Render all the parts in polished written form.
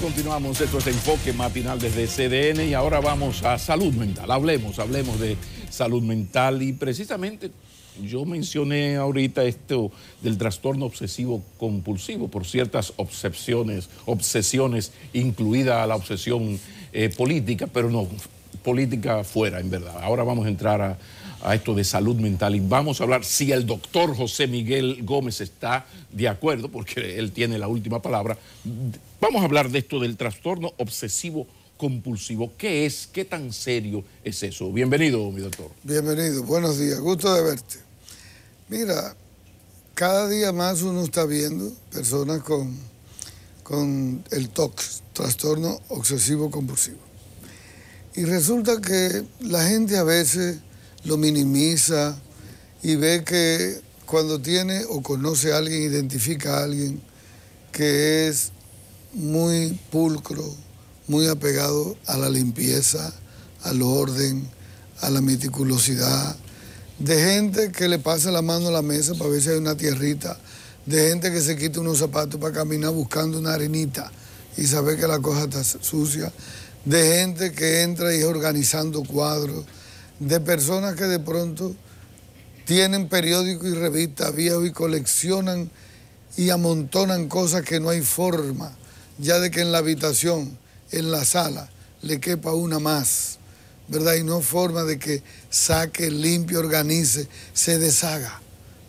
Continuamos. Esto es Enfoque Matinal desde CDN y ahora vamos a salud mental. Hablemos de salud mental y precisamente yo mencioné ahorita esto del trastorno obsesivo compulsivo por ciertas obsesiones, incluida la obsesión política, pero no, política fuera en verdad. Ahora vamos a entrar a esto de salud mental y vamos a hablar si el doctor José Miguel Gómez está de acuerdo, porque él tiene la última palabra. Vamos a hablar de esto del trastorno obsesivo compulsivo. ¿Qué es? ¿Qué tan serio es eso? Bienvenido, mi doctor. Bienvenido, buenos días, gusto de verte. Mira, cada día más uno está viendo personas con el TOC, trastorno obsesivo compulsivo. Y resulta que la gente a veces lo minimiza y ve que cuando tiene o conoce a alguien, identifica a alguien que es muy pulcro, muy apegado a la limpieza, al orden, a la meticulosidad, de gente que le pasa la mano a la mesa para ver si hay una tierrita, de gente que se quita unos zapatos para caminar buscando una arenita y saber que la cosa está sucia, de gente que entra y organizando cuadros, de personas que de pronto tienen periódicos y revistas viejos y coleccionan y amontonan cosas que no hay forma, ya de que en la habitación, en la sala, le quepa una más, ¿verdad? Y no forma de que saque, limpie, organice, se deshaga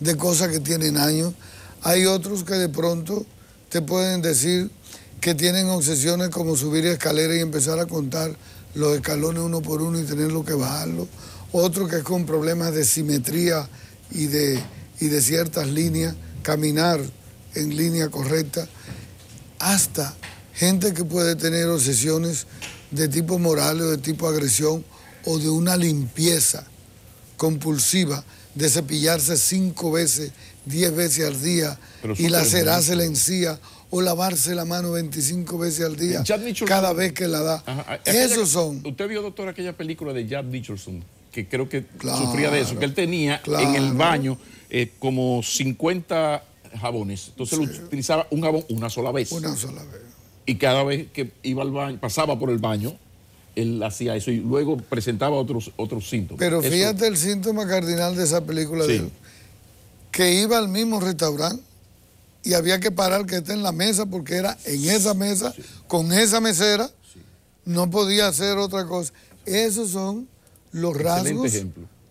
de cosas que tienen años. Hay otros que de pronto te pueden decir que tienen obsesiones como subir escaleras y empezar a contar los escalones uno por uno y tenerlo que bajarlo. Otro que es con problemas de simetría y de ciertas líneas, caminar en línea correcta. Hasta gente que puede tener obsesiones de tipo moral o de tipo agresión o de una limpieza compulsiva de cepillarse 5 veces, 10 veces al día y lacerarse la encía o lavarse la mano 25 veces al día cada vez que la da. Esos son. ¿Usted vio, doctor, aquella película de Jack Nicholson? Que creo que sufría de eso, que él tenía en el baño como 50 jabones. Entonces él utilizaba un jabón una sola vez. Una sola vez. Y cada vez que iba al baño, pasaba por el baño, él hacía eso y luego presentaba otros síntomas. Pero fíjate el síntoma cardinal de esa película de él, que iba al mismo restaurante y había que parar que esté en la mesa porque era en esa mesa, con esa mesera, no podía hacer otra cosa. Esos son los rasgos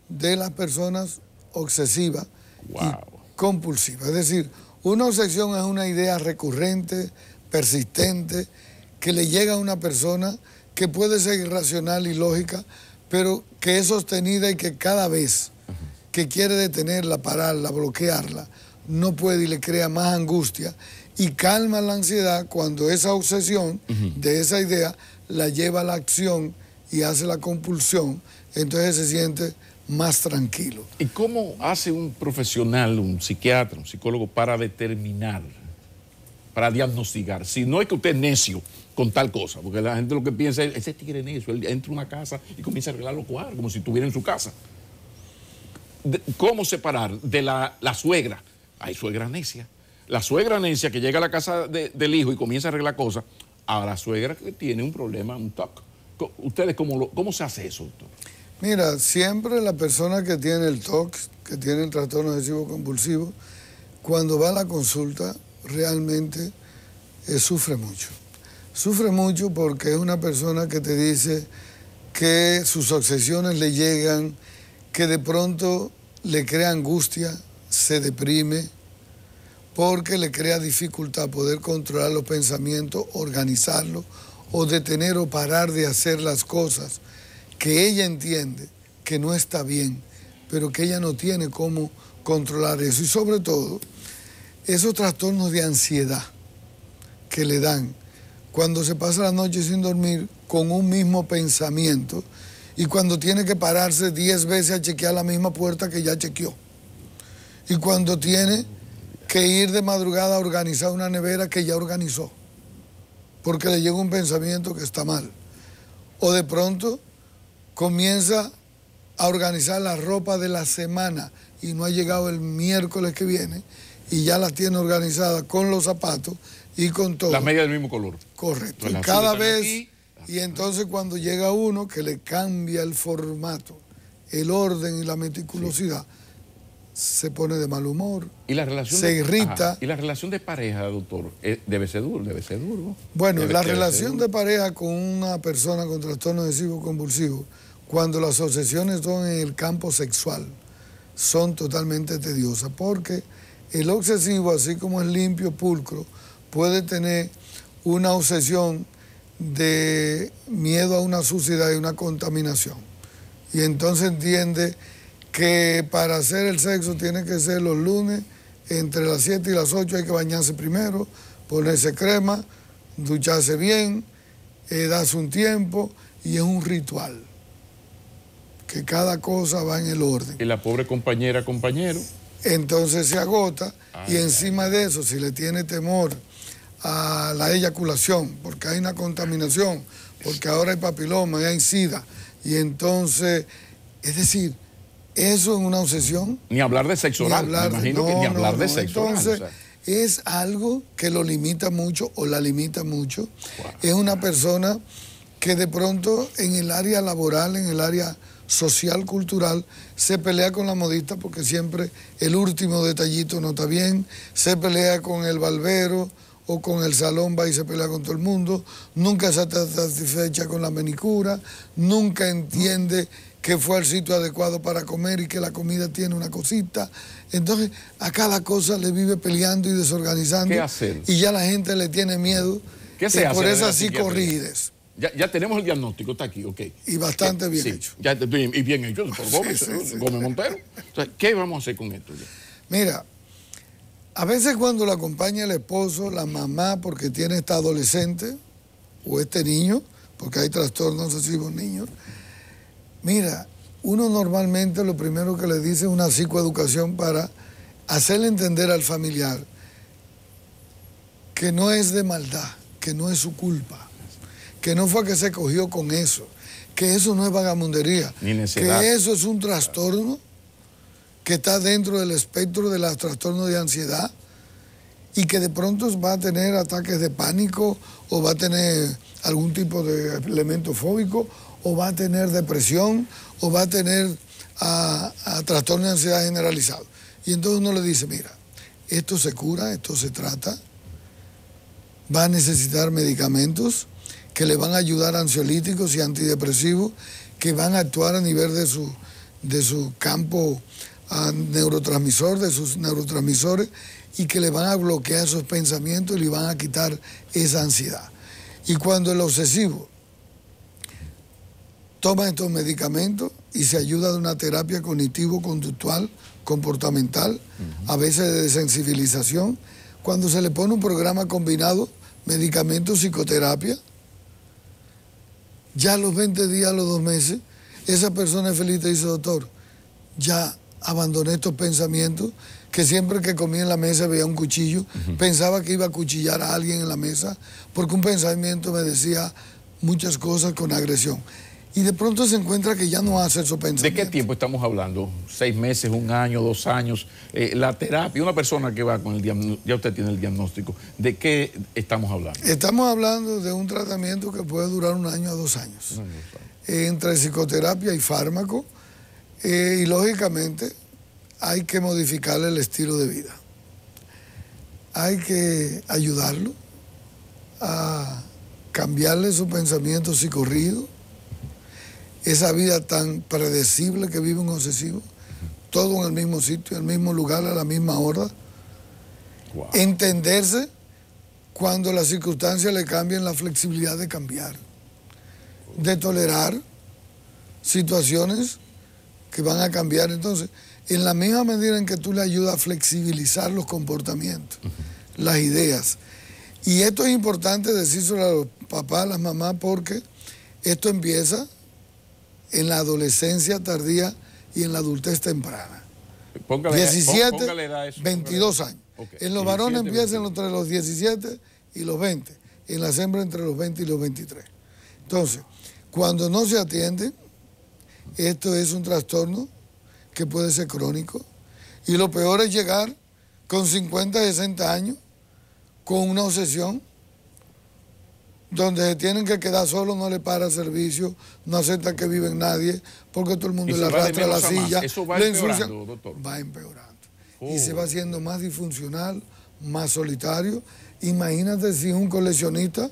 de las personas obsesivas y compulsivas. Es decir, una obsesión es una idea recurrente, persistente, que le llega a una persona que puede ser irracional y lógica, pero que es sostenida y que cada vez que quiere detenerla, pararla, bloquearla, no puede y le crea más angustia y calma la ansiedad cuando esa obsesión de esa idea la lleva a la acción y hace la compulsión, entonces se siente más tranquilo. ¿Y cómo hace un profesional, un psiquiatra, un psicólogo para determinar, para diagnosticar? Si no es que usted es necio con tal cosa, porque la gente lo que piensa es, ese tigre necio, él entra a una casa y comienza a arreglar los cuadros como si estuviera en su casa. ¿Cómo separar de la suegra? Hay suegra necia. La suegra necia que llega a la casa del hijo y comienza a arreglar cosas, a la suegra que tiene un problema, un TOC. ¿Ustedes cómo se hace eso, doctor? Mira, siempre la persona que tiene el TOC, que tiene el trastorno obsesivo compulsivo, cuando va a la consulta, realmente sufre mucho. Sufre mucho porque es una persona que te dice que sus obsesiones le llegan, que de pronto le crea angustia, se deprime, porque le crea dificultad poder controlar los pensamientos, organizarlos, o detener o parar de hacer las cosas que ella entiende que no está bien, pero que ella no tiene cómo controlar eso. Y sobre todo, esos trastornos de ansiedad que le dan cuando se pasa la noche sin dormir con un mismo pensamiento y cuando tiene que pararse 10 veces a chequear la misma puerta que ya chequeó. Y cuando tiene que ir de madrugada a organizar una nevera que ya organizó, porque le llega un pensamiento que está mal. O de pronto comienza a organizar la ropa de la semana y no ha llegado el miércoles que viene y ya las tiene organizadas con los zapatos y con todo. Las medias del mismo color. Correcto. Pues Y cada vez, y entonces cuando llega uno que le cambia el formato, el orden y la meticulosidad, se pone de mal humor, ¿Y la relación se irrita. Ajá. ¿Y la relación de pareja, doctor? Debe ser duro, debe ser duro. Bueno, la relación de pareja con una persona con trastorno obsesivo compulsivo, cuando las obsesiones son en el campo sexual, son totalmente tediosas, porque el obsesivo, así como es limpio, pulcro, puede tener una obsesión de miedo a una suciedad y una contaminación. Y entonces entiende que para hacer el sexo tiene que ser los lunes, entre las 7 y las 8 hay que bañarse primero, ponerse crema, ducharse bien, darse un tiempo, y es un ritual, que cada cosa va en el orden. Y la pobre compañera, compañero. Entonces se agota, y encima de eso, si le tiene temor a la eyaculación, porque hay una contaminación, porque ahora hay papiloma y hay sida, y entonces, es decir, eso es una obsesión. Ni hablar de sexo oral, me imagino que ni hablar de sexo oral. Entonces, es algo que lo limita mucho o la limita mucho. Wow. Es una persona que de pronto en el área laboral, en el área social, cultural, se pelea con la modista porque siempre el último detallito no está bien, se pelea con el barbero o con el salón, va y se pelea con todo el mundo, nunca se está satisfecha con la manicura, nunca entiende que fue al sitio adecuado para comer y que la comida tiene una cosita. Entonces, a cada cosa le vive peleando y desorganizando. ¿Qué hacer? Y ya la gente le tiene miedo. ¿Qué se hace por esas psicorrides. Ya tenemos el diagnóstico, está aquí, ok. Y bastante bien hecho. Y bien hecho por Gómez, Gómez Montero. Entonces, ¿qué vamos a hacer con esto? Mira, a veces cuando lo acompaña el esposo, la mamá, porque tiene esta adolescente, o este niño, porque hay trastornos obsesivos niños, mira, uno normalmente lo primero que le dice es una psicoeducación para hacerle entender al familiar que no es de maldad, que no es su culpa, que no fue que se cogió con eso, que eso no es vagamundería, ni necesidad, que eso es un trastorno que está dentro del espectro de los trastornos de ansiedad y que de pronto va a tener ataques de pánico o va a tener algún tipo de elemento fóbico o va a tener depresión o va a tener trastorno de ansiedad generalizado. Y entonces uno le dice, mira, esto se cura, esto se trata, va a necesitar medicamentos que le van a ayudar, ansiolíticos y antidepresivos, que van a actuar a nivel de su campo neurotransmisor, de sus neurotransmisores, y que le van a bloquear esos pensamientos y le van a quitar esa ansiedad. Y cuando el obsesivo toma estos medicamentos y se ayuda de una terapia cognitivo-conductual, comportamental, a veces de desensibilización, cuando se le pone un programa combinado, medicamentos, psicoterapia, ya a los 20 días, a los 2 meses, esa persona es feliz y dice, doctor, ya abandoné estos pensamientos, que siempre que comía en la mesa veía un cuchillo, pensaba que iba a cuchillar a alguien en la mesa, porque un pensamiento me decía muchas cosas con agresión. Y de pronto se encuentra que ya no hace esos pensamientos. ¿De qué tiempo estamos hablando? ¿6 meses, 1 año, 2 años? La terapia, una persona que va con el diagnóstico, ya usted tiene el diagnóstico, ¿de qué estamos hablando? Estamos hablando de un tratamiento que puede durar 1 año a 2 años. Entre psicoterapia y fármaco, y lógicamente hay que modificarle el estilo de vida. Hay que ayudarlo a cambiarle su pensamiento psicorrido, esa vida tan predecible que vive un obsesivo, todo en el mismo sitio, en el mismo lugar, a la misma hora. Wow. Entenderse cuando las circunstancias le cambian, la flexibilidad de cambiar, de tolerar situaciones que van a cambiar. Entonces, en la misma medida en que tú le ayudas a flexibilizar los comportamientos, las ideas. Y esto es importante decírselo a los papás, a las mamás, porque esto empieza en la adolescencia tardía y en la adultez temprana. 17, 22 años. Okay. En los varones empieza entre los 17 y los 20. En las hembras entre los 20 y los 23. Entonces, cuando no se atiende, esto es un trastorno que puede ser crónico. Y lo peor es llegar con 50, 60 años, con una obsesión, donde se tienen que quedar solos, no le para servicio, no acepta que vive nadie, porque todo el mundo le arrastra la silla. Eso va empeorando, doctor. Va empeorando. Y se va haciendo más disfuncional, más solitario. Imagínate si un coleccionista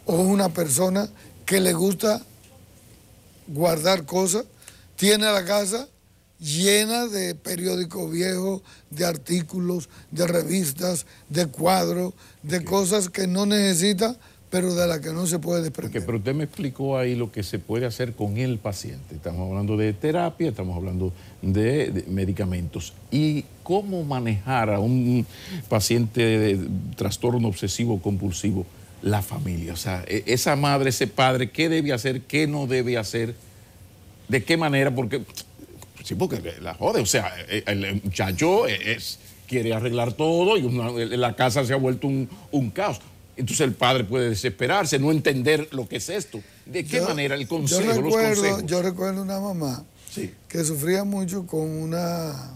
o una persona que le gusta guardar cosas, tiene la casa llena de periódicos viejos, de artículos, de revistas, de cuadros, de cosas que no necesita, pero de las que no se puede desprender. Pero usted me explicó ahí lo que se puede hacer con el paciente. Estamos hablando de terapia, estamos hablando de medicamentos. ¿Y cómo manejar a un paciente de trastorno obsesivo compulsivo? La familia, o sea, esa madre, ese padre, ¿qué debe hacer, qué no debe hacer? ¿De qué manera? Porque la jode, o sea, el muchacho quiere arreglar todo y la casa se ha vuelto un caos. Entonces el padre puede desesperarse, no entender lo que es esto. ¿De qué manera el consejo, los consejos? Yo recuerdo una mamá que sufría mucho con una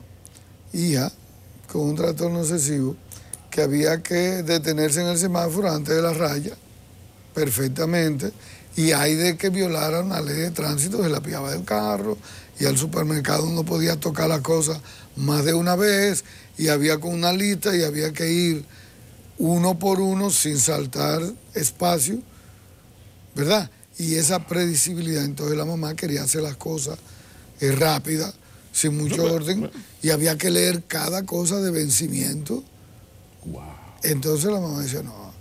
hija con un trastorno obsesivo, que había que detenerse en el semáforo antes de la raya, perfectamente, y hay de que violara una ley de tránsito, se la pillaba del carro, y al supermercado no podía tocar las cosas más de una vez, y había con una lista y había que ir uno por uno sin saltar espacio, ¿verdad? Y esa predecibilidad, entonces la mamá quería hacer las cosas rápidas, sin mucho orden, y había que leer cada cosa de vencimiento. Wow. Entonces la mamá decía, no,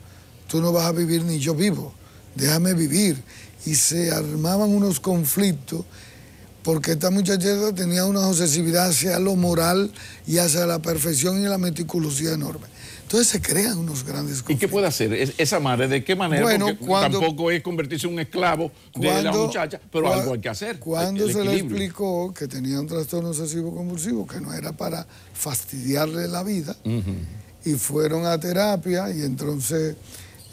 tú no vas a vivir ni yo vivo, déjame vivir. Y se armaban unos conflictos porque esta muchachita tenía una obsesividad hacia lo moral y hacia la perfección y la meticulosidad enorme. Entonces se crean unos grandes conflictos. ¿Y qué puede hacer esa madre? ¿De qué manera? Bueno, porque tampoco es convertirse en un esclavo de la muchacha, pero algo hay que hacer. Cuando se le explicó que tenía un trastorno obsesivo compulsivo, que no era para fastidiarle la vida, y fueron a terapia y entonces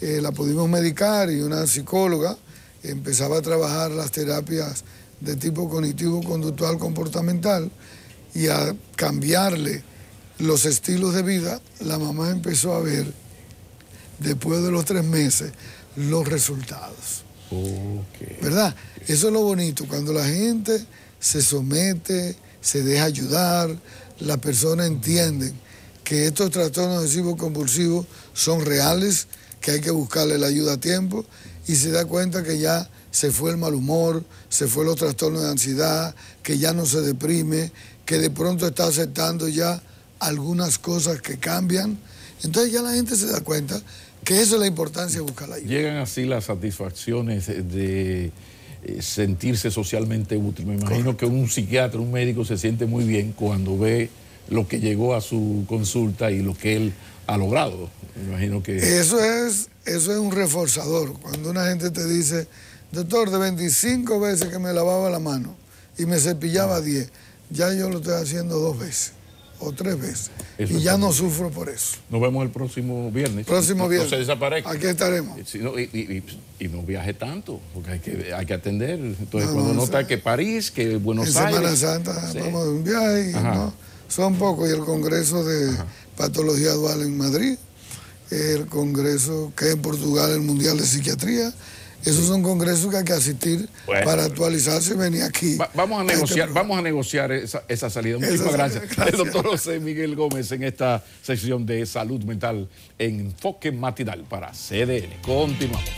la pudimos medicar y una psicóloga empezaba a trabajar las terapias de tipo cognitivo, conductual, comportamental y a cambiarle los estilos de vida. La mamá empezó a ver, después de los 3 meses, los resultados. ¿Verdad? Eso es lo bonito, cuando la gente se somete, se deja ayudar, las personas entienden que estos trastornos obsesivos compulsivos son reales, que hay que buscarle la ayuda a tiempo y se da cuenta que ya se fue el mal humor, se fue los trastornos de ansiedad, que ya no se deprime, que de pronto está aceptando ya algunas cosas que cambian. Entonces ya la gente se da cuenta que eso es la importancia de buscar la ayuda. Llegan así las satisfacciones de sentirse socialmente útil. Me imagino que un psiquiatra, un médico se siente muy bien cuando ve lo que llegó a su consulta y lo que él ha logrado. Me imagino que... Eso es un reforzador. Cuando una gente te dice, doctor, de 25 veces que me lavaba la mano y me cepillaba 10, ya yo lo estoy haciendo 2 veces o 3 veces. Eso y ya no sufro por eso. Nos vemos el próximo viernes. Próximo viernes. No se desaparezca. Aquí estaremos. Y no viaje tanto, porque hay que atender. Entonces, cuando no está que París, que Buenos Aires. En Semana Santa vamos de un viaje. ¿No? Son pocos. Y el Congreso de Patología Dual en Madrid, el Congreso que en Portugal, el Mundial de Psiquiatría. Esos son congresos que hay que asistir para actualizarse y venir aquí. Vamos a negociar esa salida. Muchísimas gracias. El doctor José Miguel Gómez en esta sección de salud mental en Enfoque Matinal para CDN. Continuamos.